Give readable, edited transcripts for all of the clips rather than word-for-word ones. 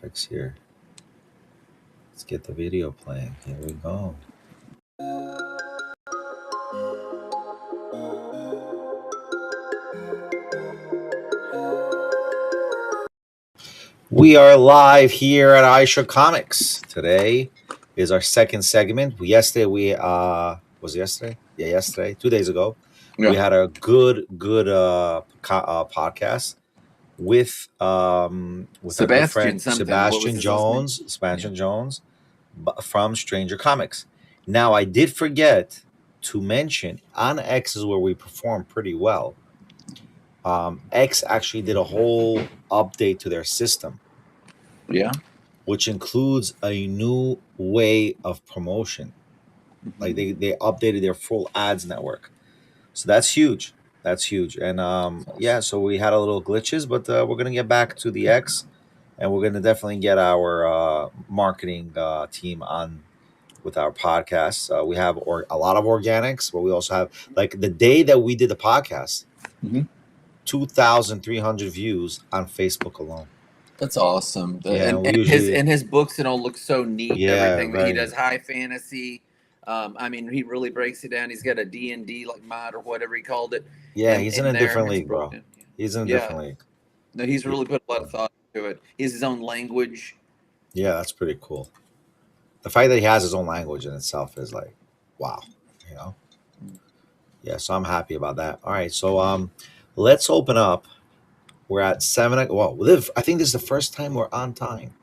graphics here. Let's get the video playing. Here we go. We are live here at iShook Comics. Today is our second segment. Yesterday was it yesterday? Yeah, yesterday, 2 days ago. Yeah. We had a good podcast with our good friend Sebastian Jones from Stranger Comics. Now, I did forget to mention on X is where we performed pretty well. X actually did a whole update to their system. Yeah. Which includes a new way of promotion. Mm-hmm. Like they updated their full ads network. So that's huge. And yeah, so we had a little glitches, but we're going to get back to the X, and we're going to definitely get our marketing team on with our podcast. We have a lot of organics, but we also have, like, the day that we did the podcast, 2,300 views on Facebook alone. That's awesome. Yeah, and his books and all look so neat. Yeah, everything right. He does high fantasy. I mean, he really breaks it down. He's got a D&D like mod or whatever he called it. Yeah, he's in a different league, bro. He's in a different league. No, he's really put a lot of thought into it. He has his own language. Yeah, that's pretty cool. The fact that he has his own language in itself is like, wow, you know? Yeah, so I'm happy about that. All right, so let's open up. We're at 7. Well, I think this is the first time we're on time.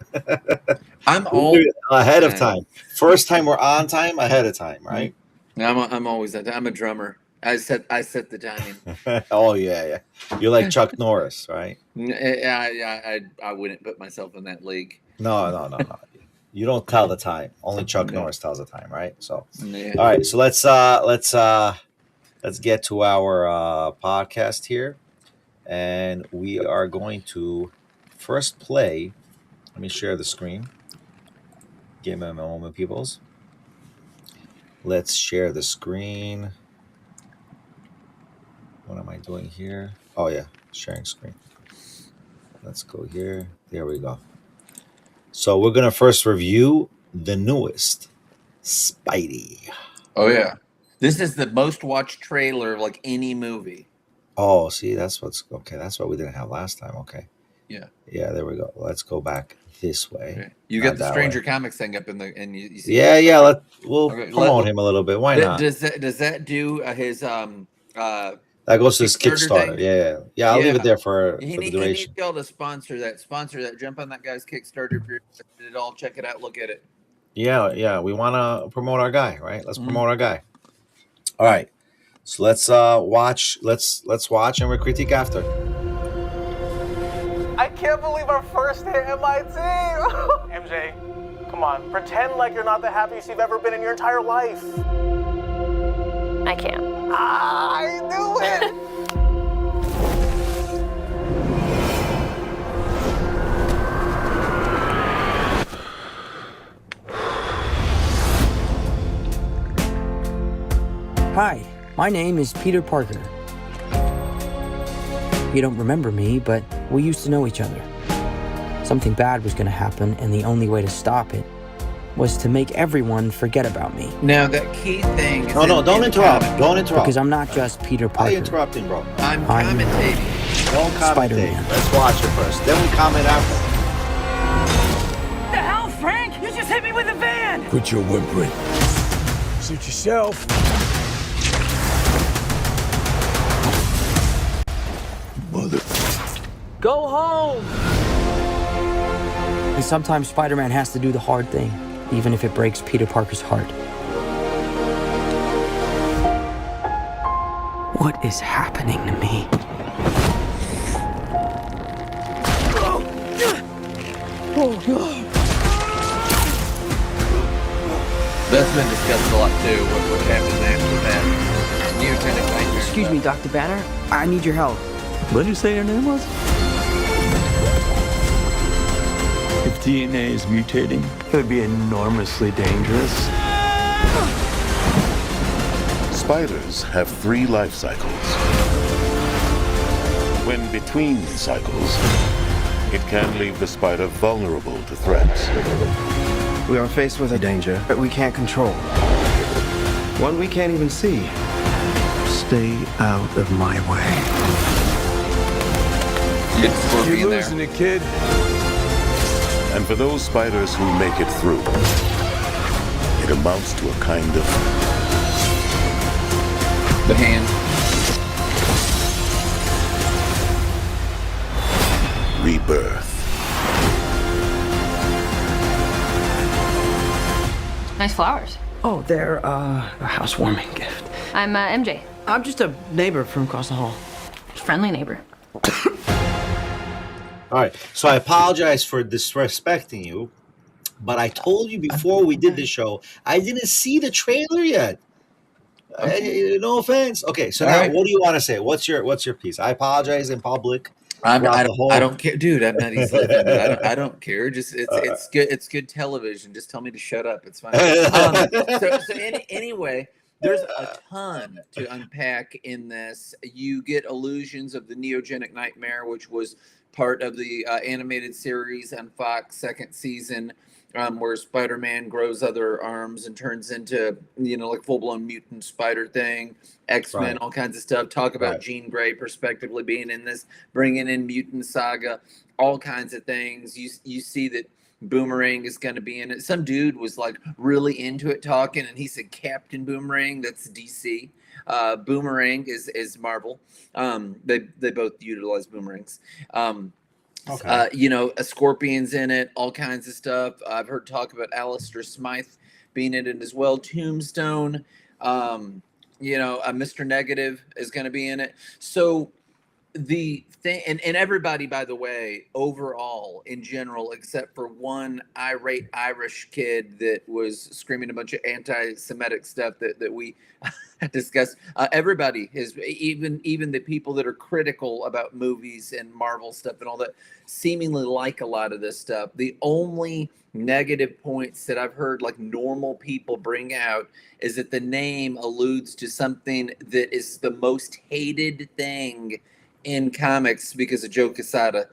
I'm always ahead of time. First time we're on time, ahead of time, right? I'm always at time. I'm a drummer. I set the timing. Oh yeah. You're like Chuck Norris, right? Yeah. I wouldn't put myself in that league. No. You don't tell the time. Only Chuck Norris tells the time, right? So, all right. So let's get to our podcast here. And we are going to first play. Let me share the screen. Give me a moment, peoples. Let's share the screen. What am I doing here? Oh, yeah. Sharing screen. Let's go here. There we go. So we're going to first review the newest Spidey. Oh, yeah. This is the most watched trailer of like any movie. Oh, see, that's what we didn't have last time. Okay. Yeah. Yeah, there we go. Let's go back this way. Okay. You got the Stranger Comics thing up in and you see. Yeah. We'll promote him a little bit. Why not? Does that do his that goes to his Kickstarter. Thing? Yeah. I'll leave it there for the duration. He needs y'all to sponsor that. Jump on that guy's Kickstarter. If you're interested at all, check it out. Look at it. Yeah. We want to promote our guy, right? Let's promote our guy. All right. So let's watch. Let's watch and we'll critique after. I can't believe our first hit MIT. MJ, come on, pretend like you're not the happiest you've ever been in your entire life. I can't. I knew it. Hi. My name is Peter Parker. You don't remember me, but we used to know each other. Something bad was going to happen, and the only way to stop it was to make everyone forget about me. Now, that key thing is... No, don't interrupt. Don't interrupt. Because I'm not just Peter Parker. Why are you interrupting, bro? I'm commentating. Don't commentate. Spider-Man. Let's watch it first. Then we comment after. What the hell, Frank? You just hit me with a van! Quit your whimpering. Suit yourself. Mother. Go home! And sometimes Spider-Man has to do the hard thing, even if it breaks Peter Parker's heart. What is happening to me? That's been discussed a lot too. What happens after that? Neurogenic nightmare. Excuse me, Dr. Banner. I need your help. What did you say your name was? If DNA is mutating, it would be enormously dangerous. Spiders have 3 life cycles. When between cycles, it can leave the spider vulnerable to threats. We are faced with a danger that we can't control. One we can't even see. Stay out of my way. It's Scorpion You're there. losing it, kid. And for those spiders who make it through, it amounts to a kind of The hand. rebirth. Nice flowers. Oh, they're a housewarming gift. I'm MJ. I'm just a neighbor from across the hall. Friendly neighbor. All right. So I apologize for disrespecting you, but I told you before we did the show, I didn't see the trailer yet. No offense. Okay. So All now, right. what do you want to say? What's your piece? I apologize in public. I throughout the whole- don't care, dude. I'm not easily offended. I don't care. Just it's good. It's good television. Just tell me to shut up. It's fine. Anyway, there's a ton to unpack in this. You get illusions of the neogenic nightmare, which was part of the animated series on Fox second season, where Spider-Man grows other arms and turns into, like full-blown mutant spider thing, X-Men, Right. all kinds of stuff. Talk about Right. Jean Grey prospectively being in this, bringing in Mutant Saga, all kinds of things. You see that Boomerang is going to be in it. Some dude was like really into it talking, and he said Captain Boomerang. That's DC. Boomerang is Marvel. They both utilize boomerangs. Okay. A Scorpion's in it, all kinds of stuff. I've heard talk about Alistair Smythe being in it as well. Tombstone, Mr. Negative is going to be in it. So the thing, and everybody, by the way, overall, in general, except for one irate Irish kid that was screaming a bunch of anti-Semitic stuff that we discussed, everybody is, even the people that are critical about movies and Marvel stuff and all that, seemingly like a lot of this stuff. The only negative points that I've heard like normal people bring out is that the name alludes to something that is the most hated thing in comics because of Joe Quesada,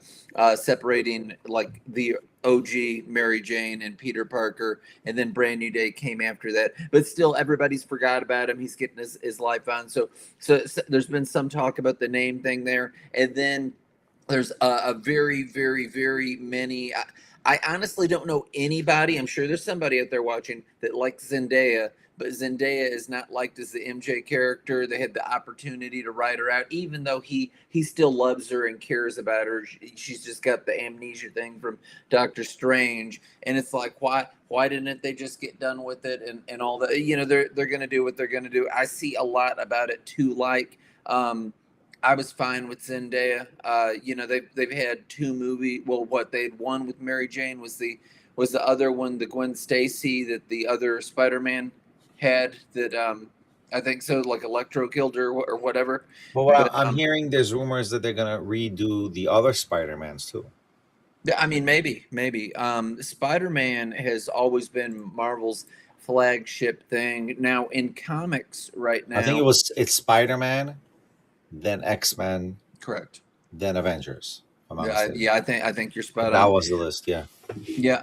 separating like the OG Mary Jane and Peter Parker, and then Brand New Day came after that. But still, everybody's forgot about him. He's getting his life on. So there's been some talk about the name thing there, and then there's a very, very, very many. I honestly don't know anybody. I'm sure there's somebody out there watching that likes Zendaya, but Zendaya is not liked as the MJ character. They had the opportunity to write her out, even though he still loves her and cares about her. She's just got the amnesia thing from Doctor Strange, and it's like, why didn't they just get done with it and all that? They're gonna do what they're gonna do. I see a lot about it to like. I was fine with Zendaya. They've had two movies. Well, what they had one with Mary Jane was the other one, the Gwen Stacy that the other Spider-Man had that I think so, like Electro killed her or whatever. But what I'm hearing, there's rumors that they're gonna redo the other Spider-Mans too. I mean, maybe. Spider-Man has always been Marvel's flagship thing. Now in comics right now, I think it's Spider-Man, then X-Men, correct. then Avengers. if I'm not Yeah, mistaken. I think you're spot That on. was the list. Yeah. Yeah,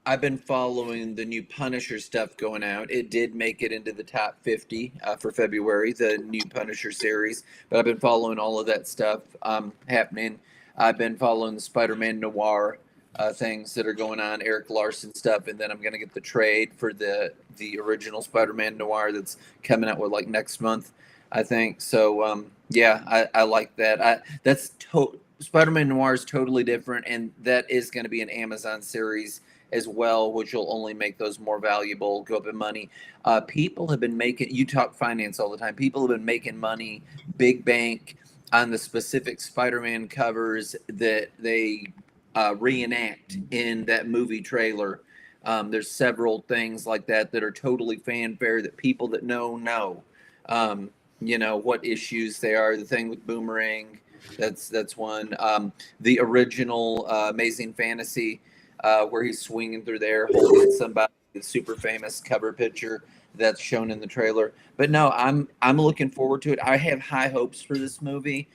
I've been following the new Punisher stuff going out. It did make it into the top 50 for February, the new Punisher series. But I've been following all of that stuff happening. I've been following the Spider-Man Noir things that are going on, Eric Larson stuff, and then I'm gonna get the trade for the original Spider-Man Noir that's coming out with like next month, I think. So yeah, I like that. Spider-Man Noir is totally different, and that is going to be an Amazon series as well, which will only make those more valuable, go up in money. People have been making, you talk finance all the time, people have been making money, big bank, on the specific Spider-Man covers that they reenact in that movie trailer. There's several things like that are totally fanfare that people that know. What issues they are. The thing with Boomerang, that's one. The original Amazing Fantasy, where he's swinging through the air holding somebody, the super famous cover picture that's shown in the trailer. But no, I'm looking forward to it. I have high hopes for this movie.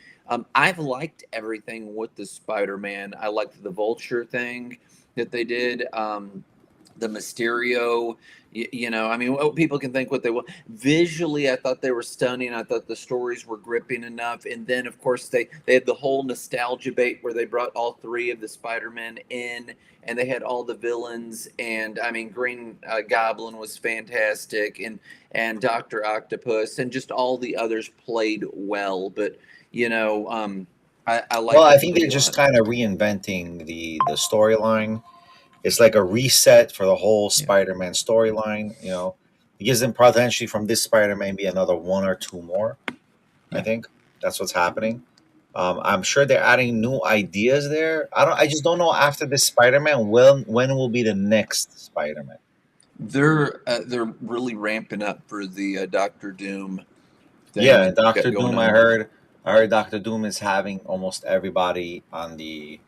I've liked everything with the Spider-Man. I liked the Vulture thing that they did. The Mysterio, I mean, people can think what they want. Visually, I thought they were stunning. I thought the stories were gripping enough. And then, of course, they had the whole nostalgia bait where they brought all three of the Spider-Men in, and they had all the villains. And I mean, Green Goblin was fantastic, and Doctor Octopus, and just all the others played well. But I like. Well, I think they're just kind of reinventing the storyline. It's like a reset for the whole Spider-Man storyline. It gives them potentially from this Spider-Man be another one or two more. I think that's what's happening. I'm sure they're adding new ideas there. I just don't know after this Spider-Man when will be the next Spider-Man. They're really ramping up for the Doctor Doom thing. Yeah, Doctor Doom. I heard Doctor Doom is having almost everybody on the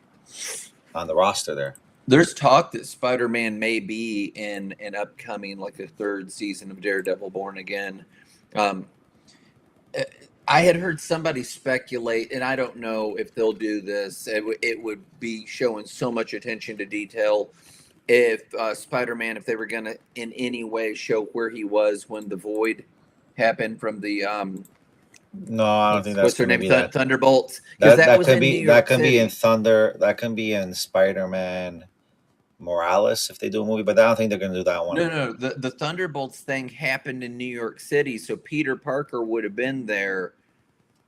roster there. There's talk that Spider-Man may be in an upcoming, like a third season of Daredevil Born Again. I had heard somebody speculate, and I don't know if they'll do this. It would be showing so much attention to detail if Spider-Man, if they were going to in any way show where he was when the Void happened from the no, I don't think that's what's her name, Thunderbolts. That could be in Thunder. That can be in Spider-Man Morales if they do a movie, but I don't think they're going to do that one. No. The Thunderbolts thing happened in New York City, so Peter Parker would have been there.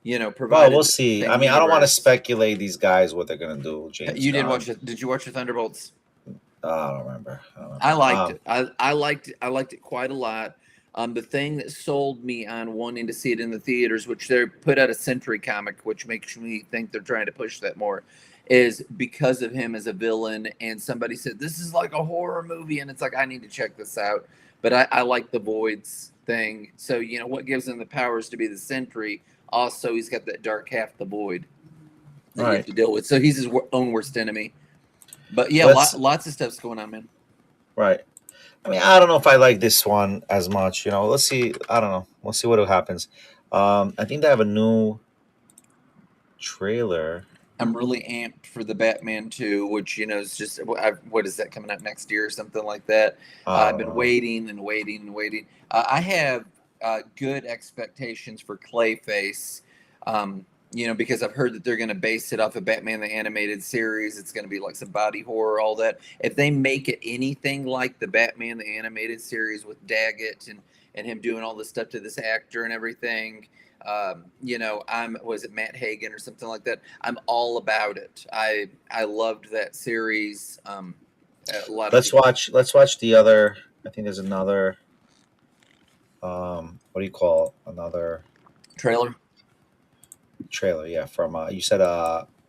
Provided. Well, we'll see. I mean, I don't want to speculate these guys what they're going to do. James, you did watch it? Did you watch the Thunderbolts? I don't remember. I liked it. I liked it quite a lot. The thing that sold me on wanting to see it in the theaters, which they put out a Century comic, which makes me think they're trying to push that more, is because of him as a villain. And somebody said, this is like a horror movie. And it's like, I need to check this out. But I like the Voids thing. So, what gives him the powers to be the Sentry? Also, he's got that dark half, the Void, that you have to deal with. So he's his own worst enemy. But yeah, lots of stuff's going on, man. Right. I mean, I don't know if I like this one as much. Let's see. I don't know. We'll see what happens. I think they have a new trailer. I'm really amped for the Batman 2, which, is just, what is that, coming out next year or something like that? I've been waiting and waiting and waiting. I have good expectations for Clayface, because I've heard that they're going to base it off of Batman the Animated Series. It's going to be like some body horror, all that. If they make it anything like the Batman the Animated Series with Daggett and him doing all this stuff to this actor and everything, was it Matt Hagen or something like that? I'm all about it. I loved that series. Let's watch the other. I think there's another. What do you call another trailer? Yeah, from you said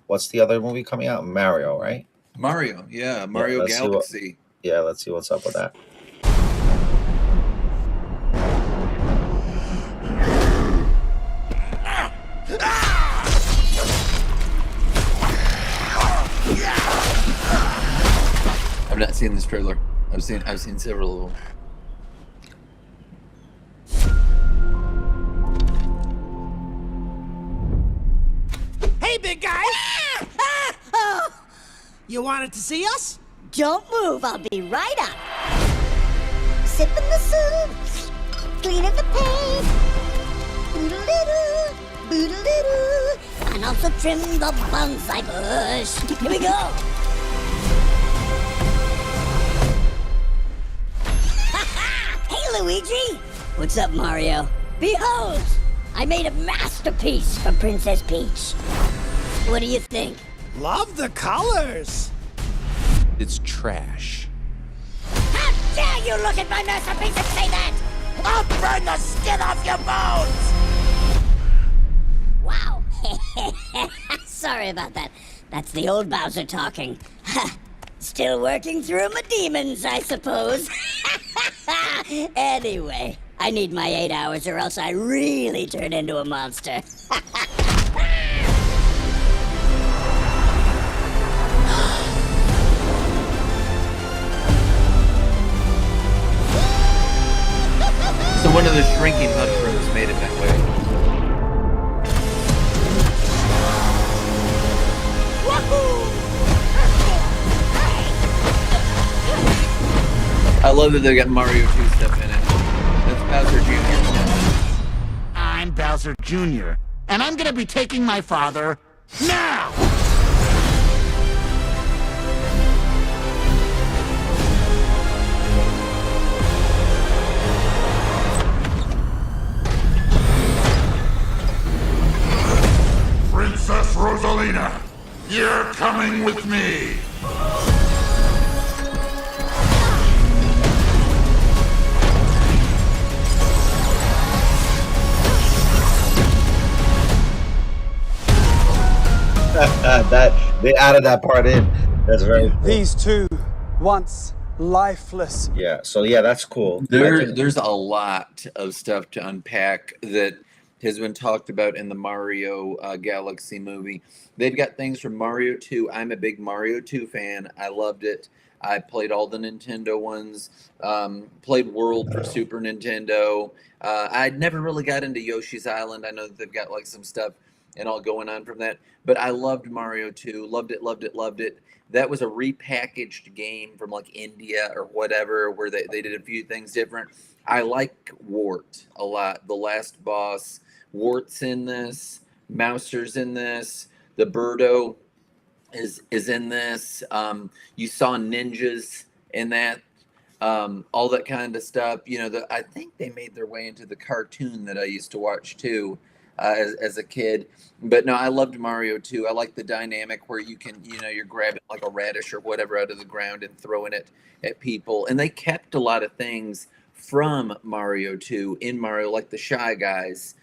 what's the other movie coming out? Mario, right? Mario, yeah, Mario Galaxy. Let's see what's up with that. I've not seen this trailer. I've seen several of them. Hey, big guy! Oh, you wanted to see us? Don't move, I'll be right up. Sipping the soup, cleaning the paint, boodle-doo, boodle-doo, and also trim the bonsai bush. Here we go. Hey, Luigi. What's up, Mario? Behold, I made a masterpiece for Princess Peach. What do you think? Love the colors. It's trash. How dare you look at my masterpiece and say that? I'll burn the skin off your bones! Wow. Sorry about that. That's the old Bowser talking. Still working through my demons, I suppose. Anyway, I need my 8 hours or else I really turn into a monster. So one of the shrinking mushrooms made it that way. love that they got Mario 2 stuff in it. That's Bowser Jr. I'm Bowser Jr., and I'm gonna be taking my father now! Princess Rosalina, you're coming with me! That they added that part in. That's very cool. These two, once lifeless. Yeah. So yeah, that's cool. There's a lot of stuff to unpack that has been talked about in the Mario Galaxy movie. They've got things from Mario 2. I'm a big Mario 2 fan. I loved it. I played all the Nintendo ones. Played World for Super Nintendo. I never really got into Yoshi's Island. I know that they've got like some stuff and all going on from that. But I loved Mario 2. Loved it, loved it, loved it. That was a repackaged game from like India or whatever, where they did a few things different. I like Wart a lot. The last boss. Wart's in this. Mouser's in this. The Birdo is in this. You saw ninjas in that. All that kind of stuff. You know, I think they made their way into the cartoon that I used to watch too. As a kid. But no, I loved Mario 2. I like the dynamic where you can, you know, you're grabbing like a radish or whatever out of the ground and throwing it at people. And they kept a lot of things from Mario 2 in Mario, like the Shy Guys.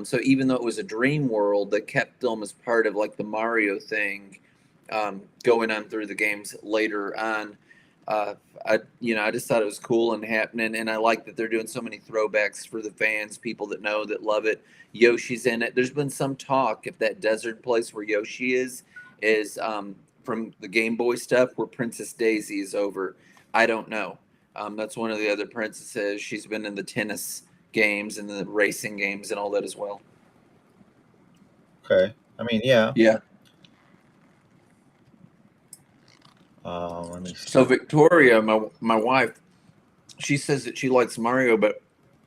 So even though it was a dream world, they kept them as part of like the Mario thing going on through the games later on. I just thought it was cool and happening, and I like that they're doing so many throwbacks for the fans, people that know, that love it. Yoshi's in it. There's been some talk if that desert place where Yoshi is from the Game Boy stuff where Princess Daisy is over. I don't know. That's one of the other princesses. She's been in the tennis games and the racing games and all that as well. Okay. I mean, yeah. Yeah. Let me see. So Victoria, my wife, she says that she likes Mario, but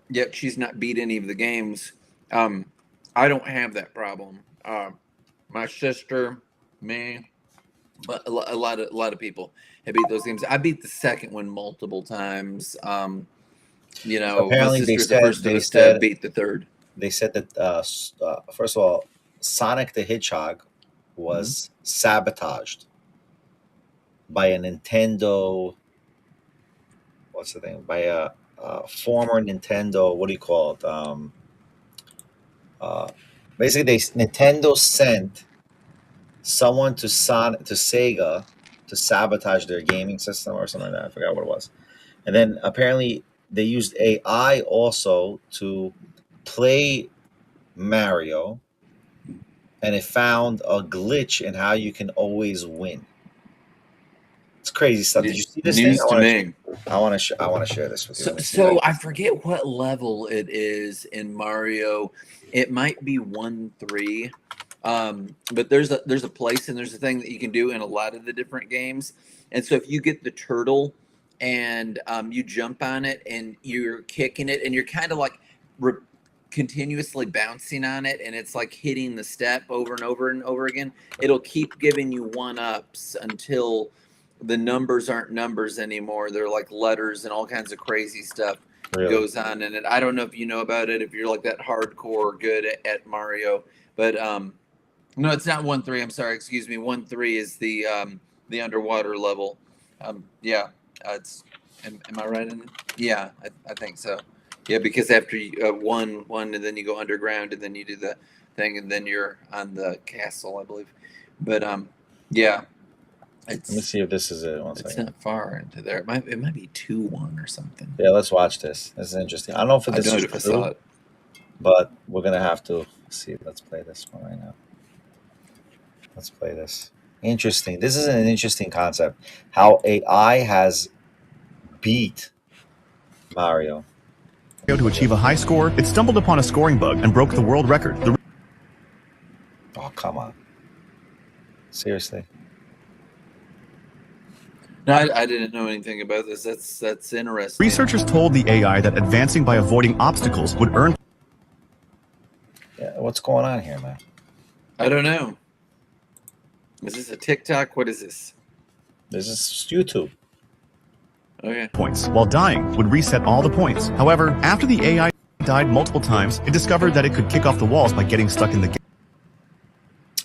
yet she's not beat any of the games. I don't have that problem. My sister, me, but a lot of people have beat those games. I beat the second one multiple times. You know, Apparently my they sister's said, the first of us to beat the third. They said that first of all, Sonic the Hedgehog was sabotaged by a Nintendo. What's the thing? By a former Nintendo. What do you call it? Basically, Nintendo sent someone to Sega to sabotage their gaming system or something like that. I forgot what it was. And then apparently they used AI also to play Mario, and it found a glitch in how you can always win. It's crazy stuff. Did you see this News thing? to me. I want to share this with you. So I forget what level it is in Mario. It might be 1-3. But there's a place and there's a thing that you can do in a lot of the different games. And so if you get the turtle and you jump on it and you're kicking it and you're kind of like continuously bouncing on it, and it's like hitting the step over and over and over again, it'll keep giving you 1-ups until the numbers aren't numbers anymore. They're like letters and all kinds of crazy stuff goes on in it. I don't know if you know about it, if you're like that hardcore good at Mario, but no, it's not 1-3. I'm sorry, excuse me. 1-3 is the underwater level. Yeah, it's. Am I right in it? Yeah, I think so. Yeah, because after you one, and then you go underground, and then you do the thing, and then you're on the castle, I believe. But yeah. Let me see if this is it. It's not far into there. It might be 2-1 or something. Yeah, let's watch this. This is interesting. I don't know if this is true, but we're gonna have to see. Let's play this one right now. Let's play this. Interesting. This is an interesting concept. How AI has beat Mario. To achieve a high score, it stumbled upon a scoring bug and broke the world record. Oh, come on. Seriously. No, I didn't know anything about this. That's interesting. Researchers told the AI that advancing by avoiding obstacles would earn. Yeah, what's going on here, man? I don't know. Is this a TikTok? What is this? This is YouTube. Okay. Points, while dying would reset all the points. However, after the AI died multiple times, it discovered that it could kick off the walls by getting stuck in the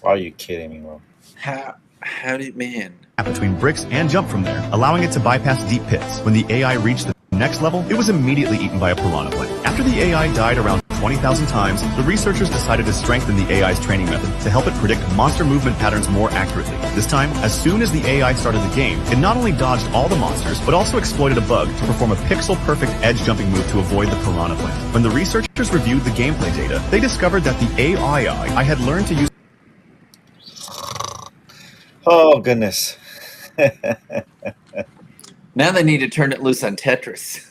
Are you kidding me, bro? How did man? gap between bricks and jump from there, allowing it to bypass deep pits. When the AI reached the next level, it was immediately eaten by a piranha plant. After the AI died around 20,000 times, the researchers decided to strengthen the AI's training method to help it predict monster movement patterns more accurately. This time, as soon as the AI started the game, it not only dodged all the monsters, but also exploited a bug to perform a pixel-perfect edge-jumping move to avoid the piranha plant. When the researchers reviewed the gameplay data, they discovered that the AI had learned to use Oh, goodness. Now they need to turn it loose on Tetris.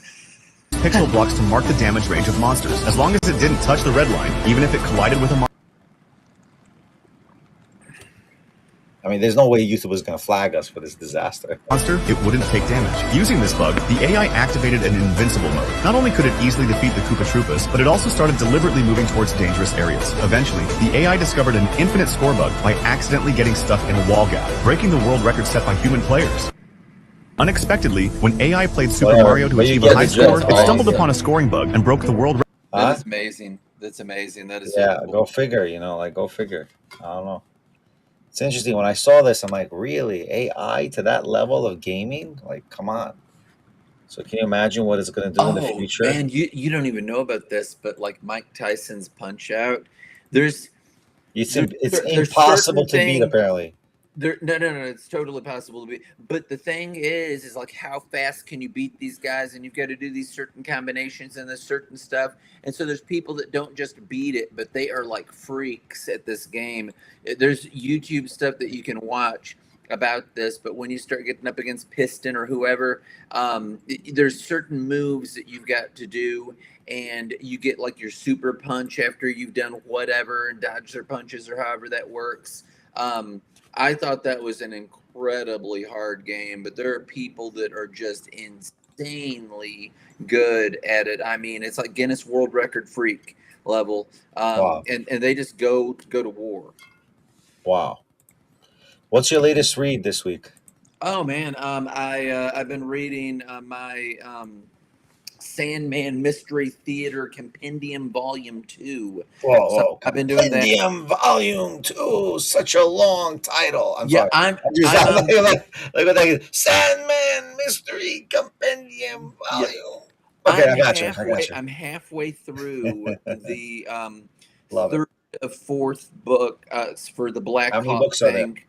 pixel blocks to mark the damage range of monsters, as long as it didn't touch the red line, even if it collided with a monster. I mean, there's no way YouTube is going to flag us for this disaster. It wouldn't take damage. Using this bug, the AI activated an invincible mode. Not only could it easily defeat the Koopa Troopas, but it also started deliberately moving towards dangerous areas. Eventually, the AI discovered an infinite score bug by accidentally getting stuck in a wall gap, breaking the world record set by human players. Unexpectedly, when AI played Super Mario to achieve a high score, it stumbled upon a scoring bug and broke the world record. That is amazing. That's amazing. That is Yeah, so cool. go figure, go figure. I don't know. It's interesting. When I saw this, I'm like, really? AI to that level of gaming? Like, come on. So can you imagine what it's going to do in the future? Man, you don't even know about this, but like Mike Tyson's Punch Out, it's impossible to beat, apparently. No, it's totally possible to beat. But the thing is like how fast can you beat these guys? And you've got to do these certain combinations and this certain stuff. And so there's people that don't just beat it, but they are like freaks at this game. There's YouTube stuff that you can watch about this, but when you start getting up against Piston or whoever, there's certain moves that you've got to do, and you get like your super punch after you've done whatever and dodge their punches or however that works. I thought that was an incredibly hard game, but there are people that are just insanely good at it. I mean, it's like Guinness World Record freak level, Wow. and they just go to war. Wow. What's your latest read this week? Oh man, I've been reading my Sandman Mystery Theater Compendium Volume 2. Whoa, so I've been doing that. Compendium Volume 2, such a long title. I'm Yeah, sorry. Like Sandman Mystery Compendium Volume. Yeah. Okay, I got you. I'm halfway through the Love third or fourth book for the Black How many Hawk books are there? thing.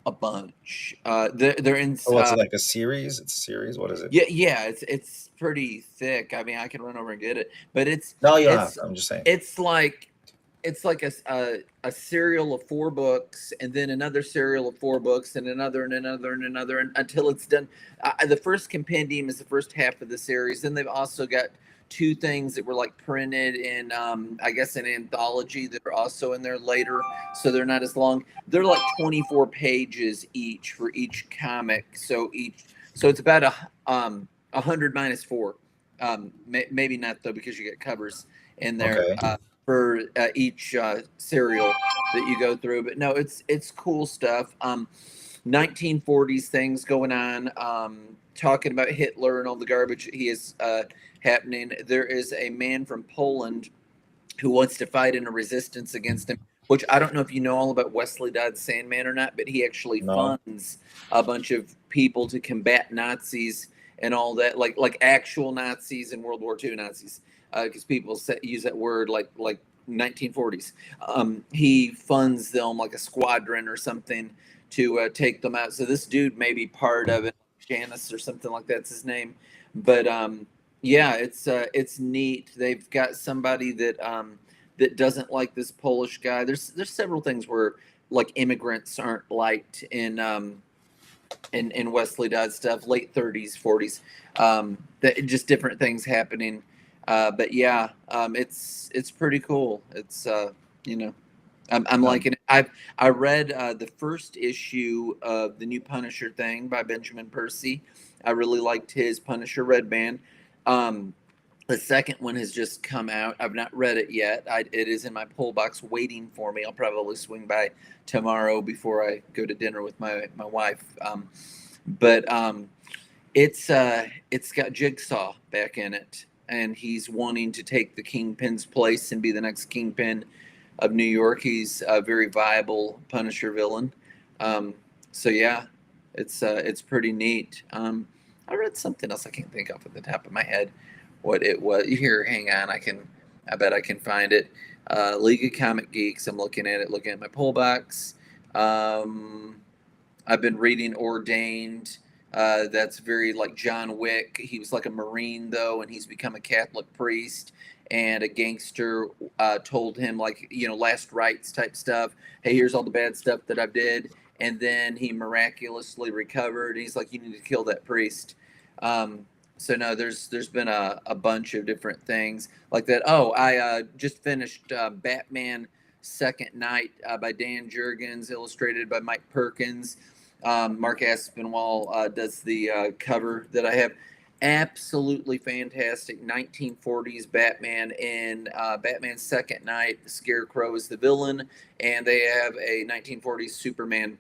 A bunch. They're in. Oh, it's like a series? It's a series? What is it? Yeah. It's pretty thick. I mean, I can run over and get it, but it's No, you don't have to. I'm just saying. It's like a serial of 4 books, and then another serial of 4 books, and another and another and another, and until it's done. The first compendium is the first half of the series. Then they've also got 2 things that were like printed in I guess an anthology that are also in there later, so they're not as long. They're like 24 pages each for each comic, so it's about 100 minus 4. Maybe not though, because you get covers in there. Okay. For each serial that you go through, but no, it's cool stuff. 1940s things going on, talking about Hitler and all the garbage he is happening. There is a man from Poland who wants to fight in a resistance against him, which I don't know if you know all about Wesley Dodds Sandman or not, but he actually funds a bunch of people to combat Nazis and all that, like actual Nazis and World War II Nazis. Because people use that word like 1940s. He funds them like a squadron or something to take them out. So this dude may be part of it, Janice or something like that's his name. But yeah, it's neat. They've got somebody that doesn't like this Polish guy. There's several things where like immigrants aren't liked in Wesley Dodds stuff, late 30s, 40s. That just different things happening. But yeah, it's pretty cool. It's I'm liking it. I read the first issue of the new Punisher thing by Benjamin Percy. I really liked his Punisher Red Band. Um, the second one has just come out. I've not read it yet. It is in my pull box waiting for me. I'll probably swing by tomorrow before I go to dinner with my wife. But it's got Jigsaw back in it, and he's wanting to take the Kingpin's place and be the next Kingpin of New York. He's a very viable Punisher villain. Um, so yeah, it's pretty neat. I read something else I can't think of at the top of my head what it was. Here, hang on, I bet I can find it. League of Comic Geeks. I'm looking at it, looking at my pull box. Um, I've been reading Ordained. That's very like John Wick. He was like a Marine though, and he's become a Catholic priest. And a gangster told him like last rites type stuff. Hey, here's all the bad stuff that I've did, and then he miraculously recovered. He's like, you need to kill that priest. So no, there's been a bunch of different things like that. Oh, I just finished Batman Second Night by Dan Jurgens, illustrated by Mike Perkins. Mark Aspinwall does the cover that I have. Absolutely fantastic 1940s Batman in Batman Second Night. Scarecrow is the villain, and they have a 1940s Superman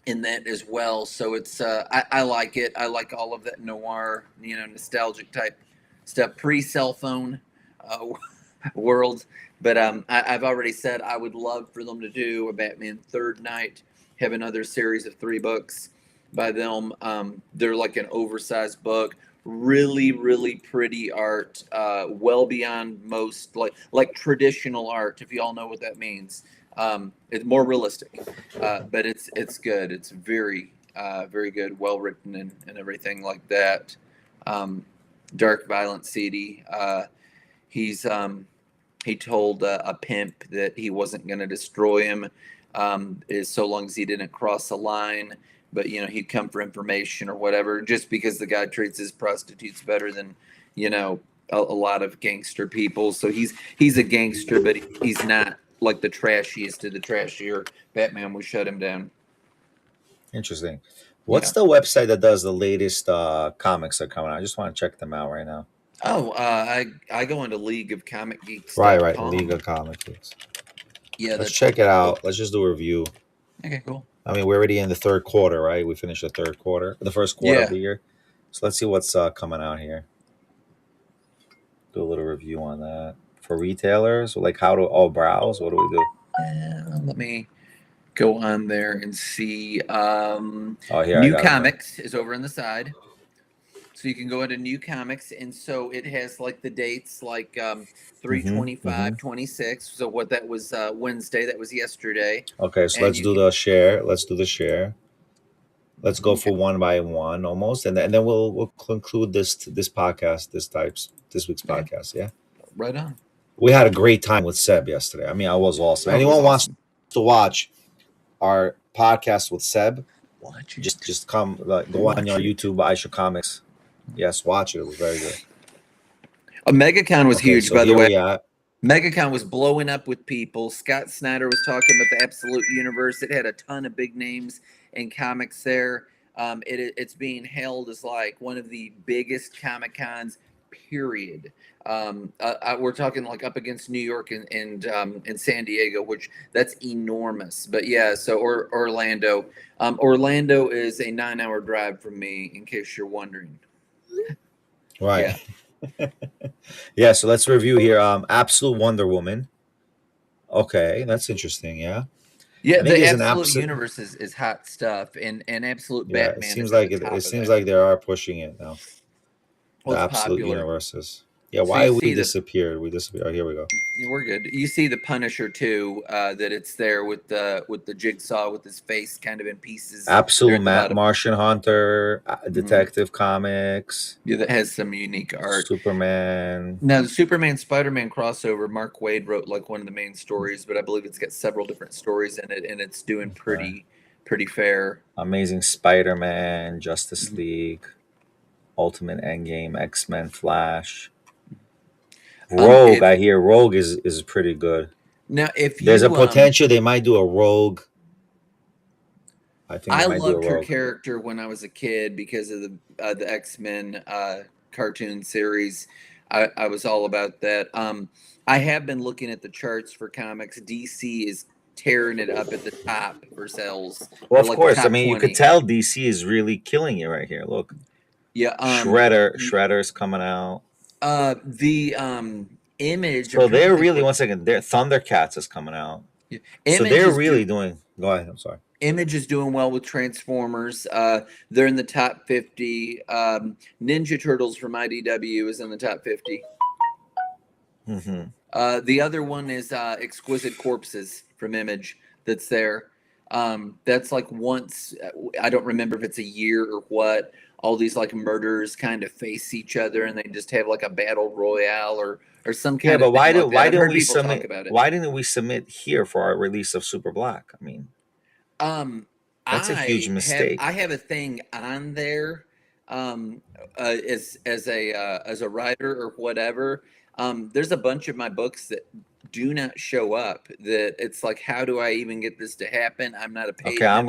in that as well. So it's I like it. I like all of that noir, nostalgic type stuff, pre-cell phone world. But I've already said I would love for them to do a Batman Third Night, have another series of 3 books by them. They're like an oversized book, really, really pretty art, well beyond most like traditional art, if you all know what that means. It's more realistic, but it's good. It's very very good, well written, and everything like that. Dark, violent, seedy. He's he told a pimp that he wasn't going to destroy him, so long as he didn't cross a line. But he'd come for information or whatever, just because the guy treats his prostitutes better than a lot of gangster people. So he's a gangster, but he's not like the trashiest of the trashier. Batman would shut him down. Interesting. What's the website that does the latest comics that are coming out? I just want to check them out right now. Oh, I go into League of Comic Geeks. Right. League of Comic Geeks. Yeah, let's check it out. Let's just do a review. Okay, cool. I mean, we're already in the third quarter, right? We finished the first quarter of the year. So let's see what's coming out here. Do a little review on that for retailers. Like how to browse. What do we do? Let me go on there and see. Here, New Comics is over on the side. So you can go into New Comics, and so it has like the dates, like 3/25/26. So what that was Wednesday, that was yesterday. Okay, so let's do the share. Let's do the share. Let's go for one by one almost, and then we'll conclude this podcast, this week's podcast. Yeah, right on. We had a great time with Seb yesterday. I mean, I was awesome. Anyone wants to watch our podcast with Seb, just come go on your YouTube, iShook Comics. Yes, watch it. It was very good. MegaCon was huge, by the way. MegaCon was blowing up with people. Scott Snyder was talking about the Absolute Universe. It had a ton of big names in comics there. It's being hailed as like one of the biggest Comic Cons, period. We're talking like up against New York and San Diego, which that's enormous. But yeah, so Orlando. Orlando is a 9-hour drive from me, in case you're wondering. Right. Yeah, so let's review here. Absolute Wonder Woman. Okay, that's interesting. Yeah. Yeah, the Absolute Universe is hot stuff, and Absolute Batman. It seems like they are pushing it now. The Absolute Universes. Yeah, why we disappeared? We disappeared. Oh, here we go. We're good. You see the Punisher too. That it's there with the Jigsaw with his face kind of in pieces. Absolute Martian Hunter, Detective Comics. Yeah, that has some unique art. Superman. Now the Superman Spider-Man crossover, Mark Waid wrote like one of the main stories, but I believe it's got several different stories in it, and it's doing pretty fair. Amazing Spider-Man, Justice League, Ultimate Endgame, X-Men, Flash. Rogue, I hear Rogue is pretty good. Now, if There's a you, potential they might do a Rogue. I think they I might do a loved her Rogue. character when I was a kid because of the X-Men cartoon series. I was all about that. I have been looking at the charts for comics. DC is tearing it up at the top for sales. Well, They're of like the course. I top mean, you could 20. tell DC is really killing it right here. Look, Yeah. Shredder's coming out. The Image. I'm So trying to they're think really what. one second. They're Thundercats is coming out. Yeah. So Image they're is really doing. Go ahead. I'm sorry. Image is doing well with Transformers. They're in the top 50. Ninja Turtles from IDW is in the top 50. Mm-hmm. The other one is Exquisite Corpses from Image that's there. That's like once, I don't remember if it's a year or what, all these like murderers kind of face each other and they just have like a battle royale or some Yeah, kind but of thing like that. why I've didn't heard we people talk submit? about it. Why didn't we submit here for our release of Super Black? I mean, Um, that's a huge I mistake. have a thing on there, as a writer or whatever. There's a bunch of my books that do not show up. That it's like, how do I even get this to happen? I'm not a Okay, paid member. I'm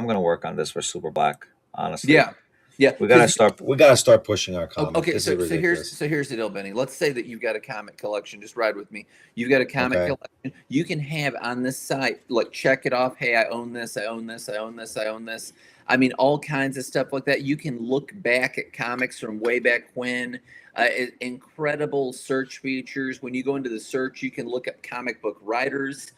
gonna work on this for Super Black. Honestly, Yeah, yeah, we gotta because start. We gotta start pushing our oh, comic. okay, This is ridiculous. so here's the deal, Benny. Let's say that you've got a comic collection. Just ride with me. You've got a comic Okay. collection. You can have on this site, like, check it off. Hey, I own this. I own this. I own this. I own this. I mean, all kinds of stuff like that. You can look back at comics from way back when. Incredible search features. When you go into the search, you can look up comic book writers.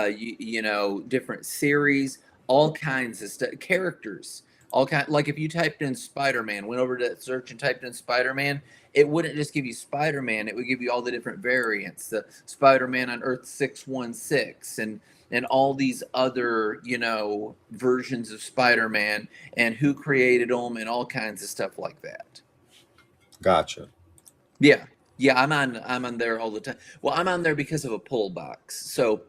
You know, different series, all kinds of stuff, characters, all kind. Like if you typed in Spider-Man, went over to that search and typed in Spider-Man, it wouldn't just give you Spider-Man, it would give you all the different variants, the Spider-Man on Earth 616 and all these other, you know, versions of Spider-Man and who created them and all kinds of stuff like that. Gotcha. Yeah. Yeah, I'm on there all the time. Well, I'm on there because of a pull box. So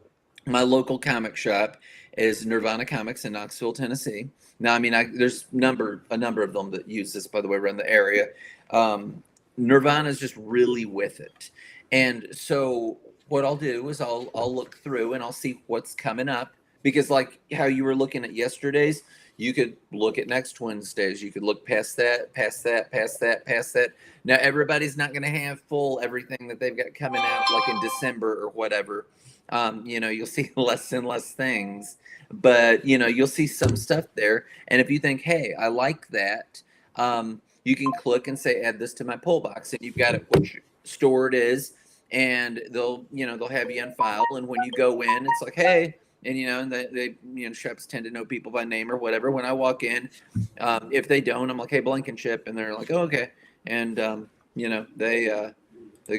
my local comic shop is Nirvana Comics in Knoxville, Tennessee. Now, I mean, there's a number of them that use this, by the way, around the area. Nirvana is just really with it, and so what I'll do is I'll look through and I'll see what's coming up because, like how you were looking at yesterday's, you could look at next Wednesdays. You could look past that, past that, past that, past that. Now, everybody's not going to have full everything that they've got coming out, like in December or whatever. You know, you'll see less and less things, but you know, you'll see some stuff there. And if you think, hey, I like that, you can click and say, add this to my pull box, and you've got it which store it is, and they'll have you on file. And when you go in, it's like, hey, and you know, and they you know, shops tend to know people by name or whatever. When I walk in, if they don't, I'm like, hey, Blankenship, and they're like, oh, okay, and you know, they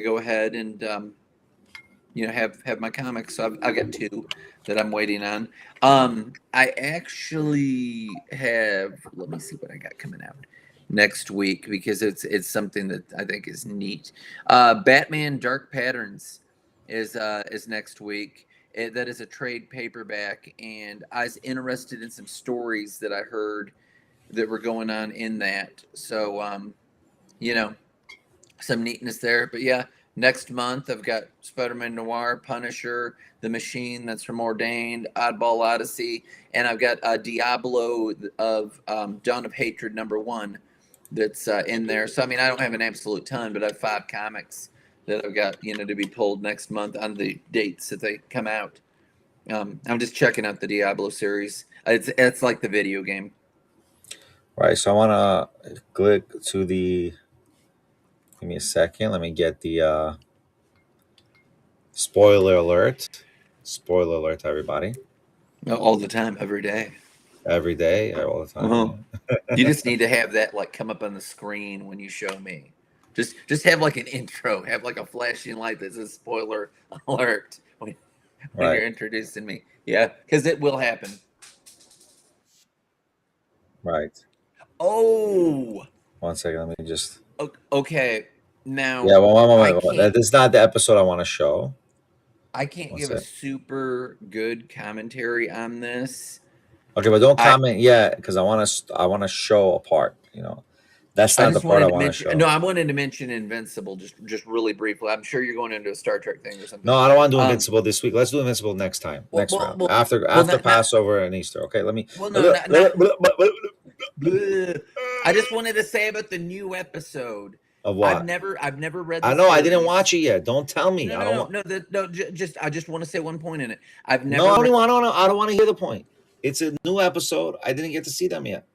go ahead and you know, have my comics. So I've got two that I'm waiting on. I actually have. Let me see what I got coming out next week because it's something that I think is neat. Batman Dark Patterns is next week. That is a trade paperback, and I was interested in some stories that I heard that were going on in that. So you know, some neatness there. But yeah, next month I've got Spider-Man Noir, Punisher, The Machine, that's from Ordained, Oddball Odyssey, and I've got Diablo of Dawn of Hatred #1 that's in there. So I mean, I don't have an absolute ton, but I have 5 comics that I've got, you know, to be pulled next month on the dates that they come out. I'm just checking out the Diablo series. It's like the video game. Right. So I want to click to the. Give me a second. Let me get the spoiler alert. Spoiler alert, everybody. All the time, every day. Every day, all the time. Uh-huh. Yeah. You just need to have that like come up on the screen when you show me. Just have like an intro, have like a flashing light that says spoiler alert when Right. you're introducing me. Yeah, because it will happen. Right. Oh, 1 second. Let me just. okay. Now, Yeah. One I moment. can't. That's not the episode I want to show. I can't 1 give a sec. super good commentary on this. Okay, but don't comment yet because I want to. I want to show a part. You know, That's I not the just part I wanted to want to mention. show. No, I wanted to mention Invincible just really briefly. I'm sure you're going into a Star Trek thing or something. No, I don't want to do Invincible this week. Let's do Invincible next time, Well, next well, round, well, after well, not, Passover and Easter. Okay, let me. well, no, not. I just wanted to say about the new episode. Of what? I've never read. I The know series. I didn't watch it yet. Don't tell me. I don't want. No. Just I just want to say one point in it. I've never. No, I don't want to hear the point. It's a new episode. I didn't get to see them yet.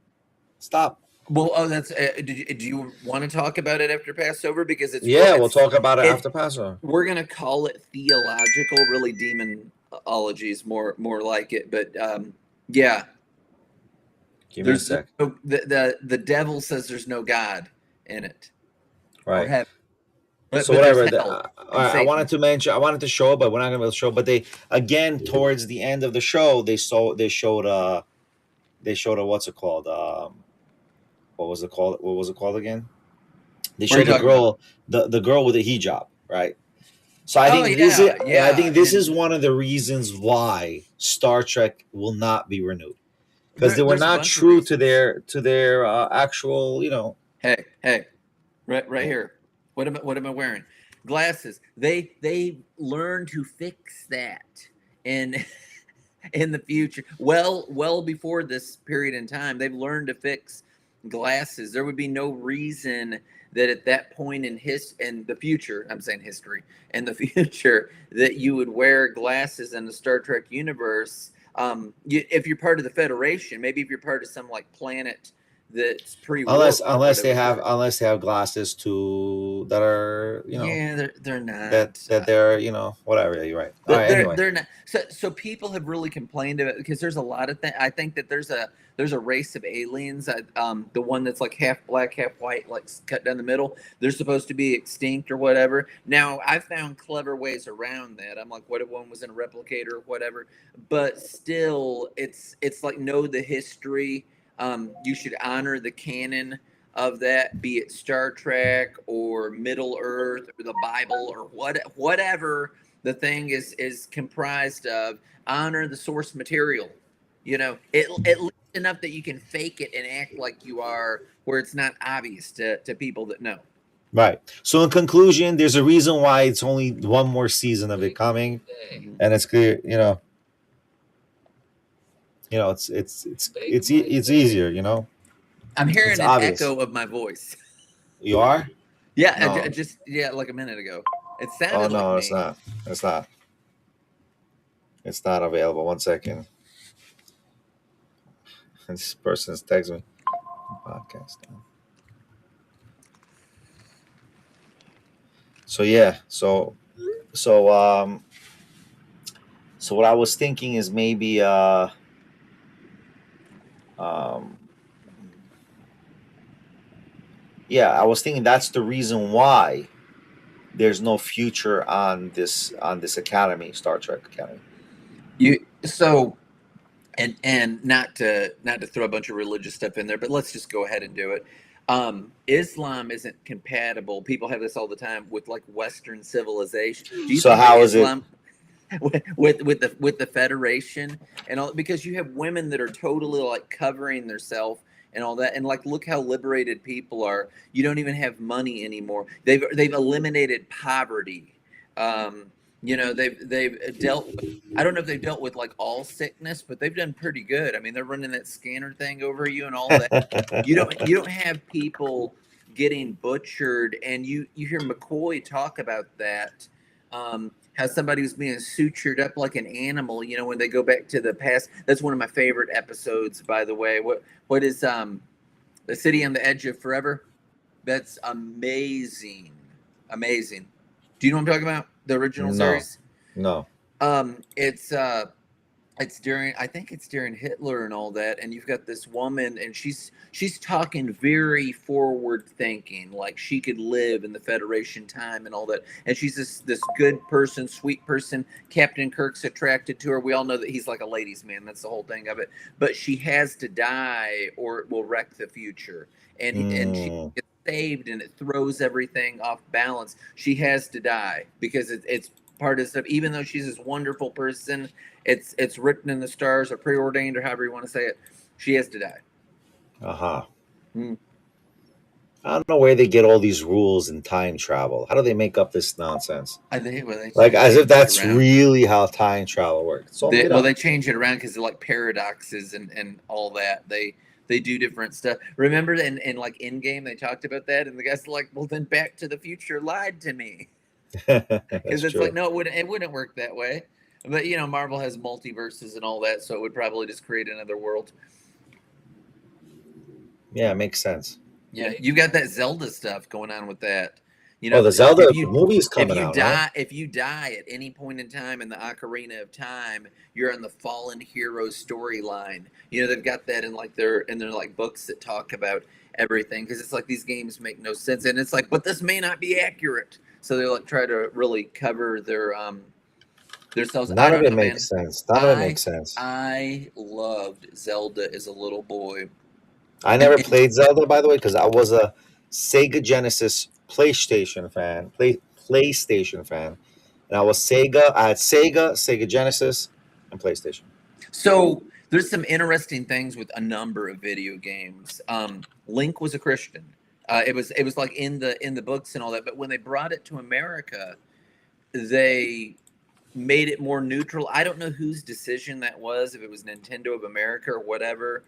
Stop. Well, that's. Do you want to talk about it after Passover? Because it's we'll talk about it after Passover. We're gonna call it theological, really demonology is more like it. But yeah. Give me a sec. The devil says there's no God in it. Right. But whatever. I wanted to show it, but we're not gonna be able to show it. But they again towards the end of the show, they showed a what's it called? What was it called again? They showed the girl, the girl with the hijab, right? So I think this is one of the reasons why Star Trek will not be renewed, because they were not true to their actual, Hey, right here. What am I wearing? Glasses. They learn to fix that in the future. Well before this period in time, they've learned to fix glasses. There would be no reason that at that point in the future, I'm saying history, in the future, that you would wear glasses in the Star Trek universe. If you're part of the Federation, maybe if you're part of some like planet that's unless they have glasses that are they're not that they're whatever. You're right. All right, anyway. They're not. So people have really complained about it because there's a lot of things. I think that there's a race of aliens. The one that's like half black, half white, like cut down the middle. They're supposed to be extinct or whatever. Now I found clever ways around that. I'm like, what if one was in a replicator or whatever? But still, it's like know the history. You should honor the canon of that, be it Star Trek or Middle Earth or the Bible or whatever the thing is comprised of. Honor the source material. At least enough that you can fake it and act like you are, where it's not obvious to people that know. Right. So in conclusion, there's a reason why it's only one more season of it coming, and it's clear. It's easier. I'm hearing an echo of my voice. You are? Yeah, no. Like a minute ago. It sounded like me. It's not. It's not. It's not available. 1 second. This person's texting me. Podcast. So yeah. So what I was thinking is maybe I was thinking that's the reason why there's no future on this academy, Star Trek Academy. And not to throw a bunch of religious stuff in there, but let's just go ahead and do it. Islam isn't compatible. People have this all the time with like Western civilization. Do you so how is Islam, it with the Federation and all? Because you have women that are totally like covering themselves and all that, and like look how liberated people are. You don't even have money anymore. They've eliminated poverty. They've dealt with, I don't know if they've dealt with like all sickness, but they've done pretty good. I mean, they're running that scanner thing over you and all that. you don't have people getting butchered, and you hear McCoy talk about that. How somebody was being sutured up like an animal, when they go back to the past. That's one of my favorite episodes, by the way. What is The City on the Edge of Forever? That's amazing. Amazing. Do you know what I'm talking about? The original series? No. It's during Hitler and all that, and you've got this woman, and she's talking very forward thinking, like she could live in the Federation time and all that. And she's this good person, sweet person. Captain Kirk's attracted to her. We all know that he's like a ladies' man. That's the whole thing of it. But she has to die, or it will wreck the future. And she gets saved, and it throws everything off balance. She has to die because it's part of stuff. Even though she's this wonderful person, it's written in the stars or preordained or however you want to say it. She has to die. I don't know where they get all these rules in time travel. How do they make up this nonsense? I think well, Like as if change it that's around. really how time travel works. It's all made Well, up. they change it around because like paradoxes and all that. They do different stuff. Remember in like Endgame they talked about that, and the guy's like, "Well, then Back to the Future lied to me," That's because it's true. like, no, it wouldn't work that way. But Marvel has multiverses and all that, so it would probably just create another world. Yeah, it makes sense. Yeah, you got that Zelda stuff going on with that. Oh, the If Zelda you movie is if coming you out, right? die at any point in time in the Ocarina of Time, you're in the fallen hero storyline. They've got that in their like books that talk about everything, because it's like these games make no sense, and it's like, but this may not be accurate. So they like try to really cover their selves. I None of don't it know, man. makes sense. None of it makes sense. I loved Zelda as a little boy. I never played Zelda, by the way, because I was a Sega Genesis PlayStation fan. PlayStation fan. And I was Sega. I had Sega Genesis, and PlayStation. So there's some interesting things with a number of video games. Link was a Christian. It was like in the books and all that, but when they brought it to America, they made it more neutral. I don't know whose decision that was, if it was Nintendo of America or whatever.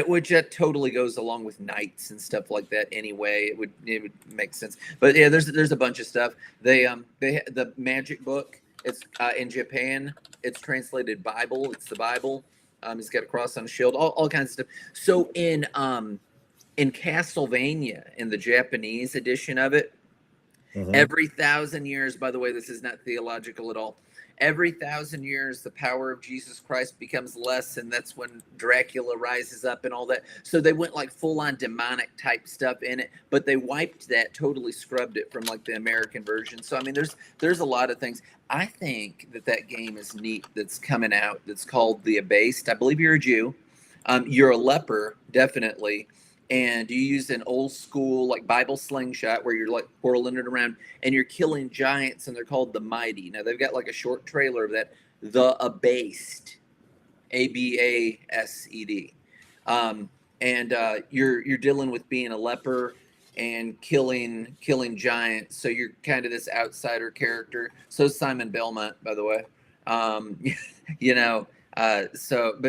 Which that totally goes along with knights and stuff like that. Anyway, it would make sense. But yeah, there's a bunch of stuff. The magic book. It's in Japan. It's translated Bible. It's the Bible. He's got a cross on a shield. All kinds of stuff. So in Castlevania, in the Japanese edition of it, every 1,000 years, by the way, this is not theological at all. Every 1,000 years, the power of Jesus Christ becomes less, and that's when Dracula rises up and all that. So they went like full-on demonic type stuff in it, but they wiped that, totally scrubbed it from like the American version. So I mean, there's a lot of things. I think that game is neat. That's coming out. That's called The Abased. I believe you're a Jew. You're a leper, definitely. And you use an old school like Bible slingshot where you're like whirling it around and you're killing giants, and they're called the Mighty. Now they've got like a short trailer of that, The Abased, Abased. And you're dealing with being a leper and killing giants. So you're kind of this outsider character. So Simon Belmont, by the way. But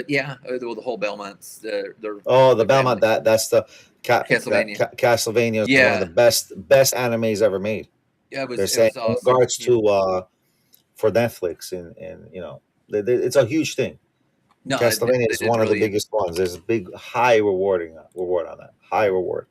yeah, the whole Belmonts. The the Belmont. family. That's the Castlevania. Castlevania is one of the best animes ever made. Yeah, They're saying awesome. in regards to for Netflix, and it's a huge thing. No, Castlevania it is one of the really- biggest ones. There's a big high reward on that. High reward.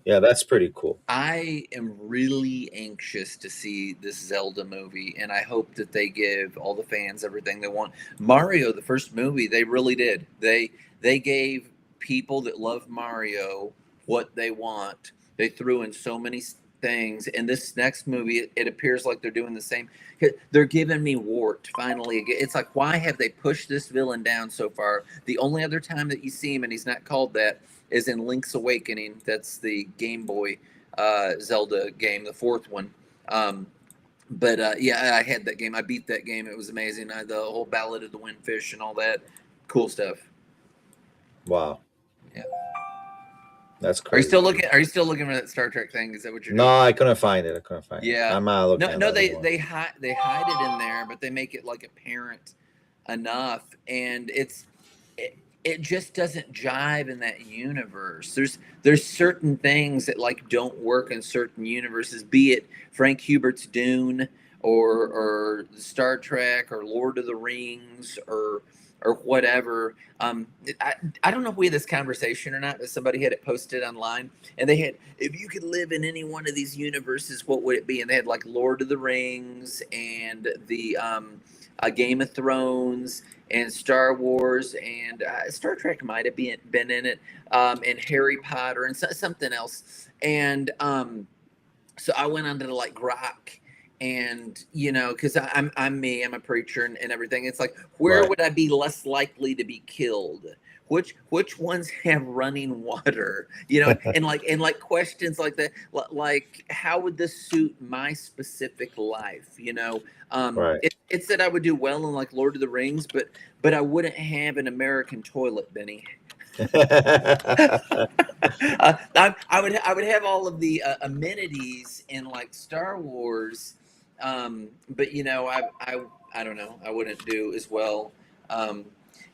Yeah, that's pretty cool. I am really anxious to see this Zelda movie, and I hope that they give all the fans everything they want. Mario, the first movie, they really did. They gave people that love Mario what they want. They threw in so many things. And this next movie, it appears like they're doing the same. They're giving me Wart finally. It's like, why have they pushed this villain down so far? The only other time that you see him, and he's not called that, is in Link's Awakening. That's the Game Boy Zelda game, the fourth one. Yeah, I had that game. I beat that game. It was amazing. The whole Ballad of the Windfish and all that. Cool stuff. Wow. Yeah. That's Are you crazy. still looking for that Star Trek thing? Is that what you're doing? No, I couldn't find it. Yeah. I'm not looking. No, they hide it in there, but they make it like apparent enough, and it just doesn't jive in that universe. There's certain things that like don't work in certain universes, be it Frank Hubert's Dune or Star Trek or Lord of the Rings or whatever. I don't know if we had this conversation or not, but somebody had it posted online, and they had, if you could live in any one of these universes, what would it be? And they had like Lord of the Rings and the Game of Thrones and Star Wars and Star Trek might have been in it, and Harry Potter and something else. And so I went onto the like Grok. And because I'm a preacher and everything. It's like, where would I be less likely to be killed? Which ones have running water? And like questions like that. Like, how would this suit my specific life? It said I would do well in like Lord of the Rings, but I wouldn't have an American toilet, Benny. I would have all of the amenities in like Star Wars, but I don't know. I wouldn't do as well. Um,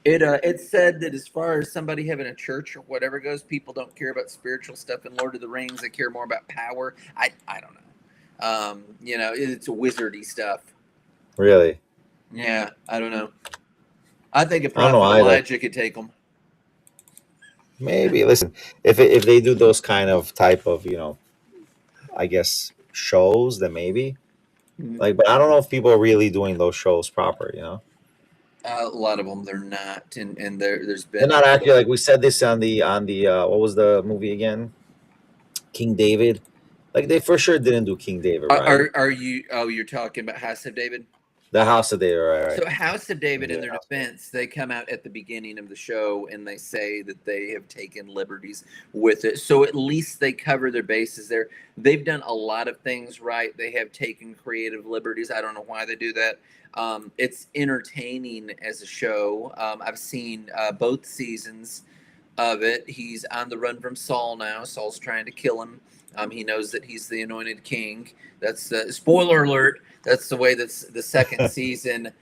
it said that as far as somebody having a church or whatever goes, people don't care about spiritual stuff in Lord of the Rings. They care more about power. I don't know. It's wizardy stuff. Really? Yeah, I don't know. I think a I don't know prophet either. Elijah could take them. Maybe. Listen, if they do those kind of type of I guess shows, then maybe. Like, but I don't know if people are really doing those shows proper. A lot of them they're not, and there's They're been not accurate. Like we said this on the what was the movie again? King David. Like they for sure didn't do King David right. Are you? Oh, you're talking about House of David. The House of David, right? So House of David, in Yeah. their defense, they come out at the beginning of the show and they say that they have taken liberties with it. So at least they cover their bases there. They've done a lot of things right. They have taken creative liberties. I don't know why they do that. It's entertaining as a show. I've seen both seasons of it. He's on the run from Saul now. Saul's trying to kill him. He knows that he's the anointed king. That's spoiler alert. That's the way that's the second season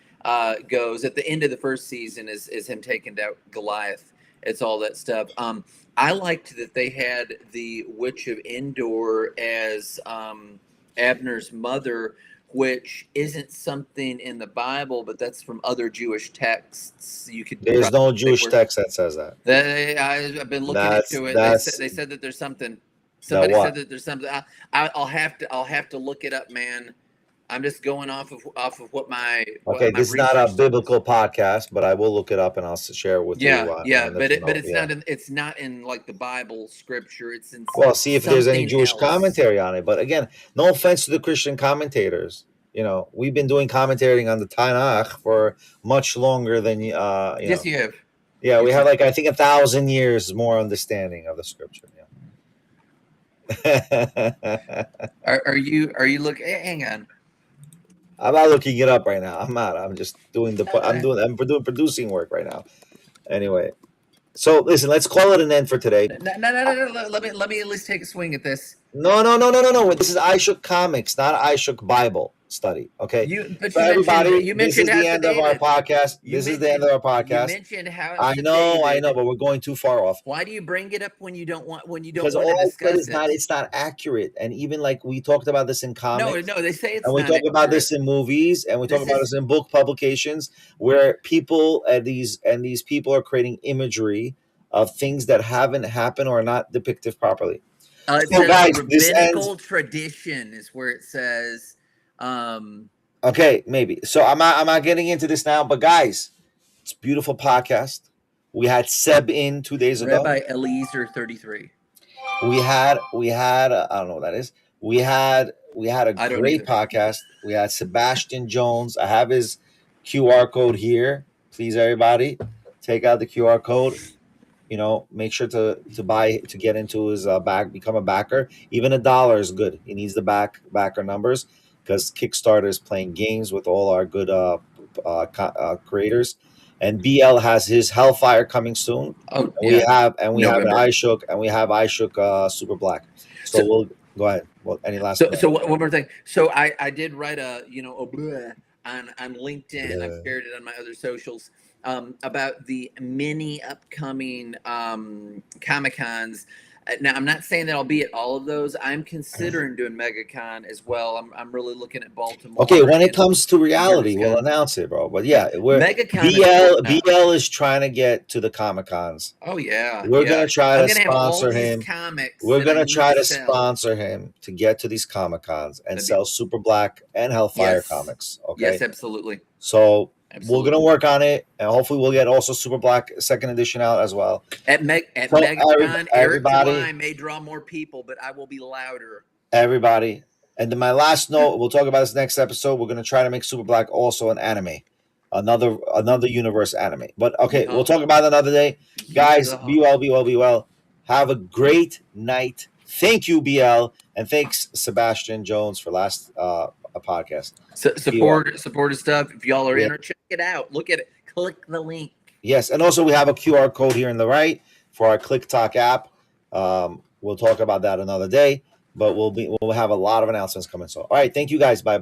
goes. At the end of the first season is him taking out Goliath. It's all that stuff. I liked that they had the Witch of Endor as Abner's mother, which isn't something in the Bible, but that's from other Jewish texts. You could. There's no Jewish text that says that. I've been looking into it. They said that there's something. Somebody said that there's something. I'll have to look it up, man. I'm just going off of what my this is not a biblical podcast, but I will look it up and I'll share it with you. But it's not in like the Bible scripture. It's in see if there's any Jewish commentary on it. But again, no offense to the Christian commentators. We've been doing commentating on the Tanakh for much longer than Yes, you have. Yeah, we have I think 1,000 years more understanding of the scripture. Are you looking? Hang on. I'm not looking it up right now. I'm not. I'm just doing I'm doing producing work right now. Anyway, so listen, let's call it an end for today. No. Let me at least take a swing at this. No. This is iShook Comics, not iShook Bible study. Okay. You mentioned this is the end of our podcast. This is the end of our podcast. You mentioned how I know, but we're going too far off. Why do you bring it up when you don't want to Because all I said is discuss it? it's not accurate. And even like we talked about this in comics. No, they say it's and we not talk about accurate. this in movies, and we talk about this in book publications, where people these people are creating imagery of things that haven't happened or are not depicted properly. So guys, rabbinical tradition is where it says. Okay, maybe. So I'm not getting into this now, but guys, it's a beautiful podcast. We had Seb in 2 days ago. Rabbi Eliezer 33. We had I don't know what that is. We had a great podcast. We had Sebastian Jones. I have his QR code here. Please, everybody, take out the QR code. Make sure to get into his back, become a backer. Even $1 is good. He needs the backer numbers because Kickstarter is playing games with all our good creators. And BL has his Hellfire coming soon. Oh, and we have an iShook, and we have iShook Super Black. So we'll go ahead. Well, any last? So one more thing. So I did write on LinkedIn. I've shared it on my other socials. About the many upcoming Comic-Cons. Now, I'm not saying that I'll be at all of those. I'm considering doing MegaCon as well. I'm really looking at Baltimore. Okay, when it comes to reality, we'll announce it, bro. But yeah, BL is trying to get to the Comic-Cons. Oh, yeah. We're going to try to sponsor him. We're going to try to sell. sponsor him to get to these Comic-Cons and sell Super Black and Hellfire comics. Okay. Yes, absolutely. So we're going to work on it, and hopefully we'll get also Super Black 2nd edition out as well. At MegaCon, everybody, Eric July may draw more people, but I will be louder. Everybody. And then my last note, we'll talk about this next episode. We're going to try to make Super Black also an anime, another universe anime. But okay, we'll talk about it another day. Guys, be well. Have a great night. Thank you, BL, and thanks Sebastian Jones for last podcast. Support his stuff. If y'all are in, check it out. Look at it. Click the link. Yes, and also we have a QR code here on the right for our Click Talk app. We'll talk about that another day, but we'll have a lot of announcements coming. So, all right, thank you guys. Bye.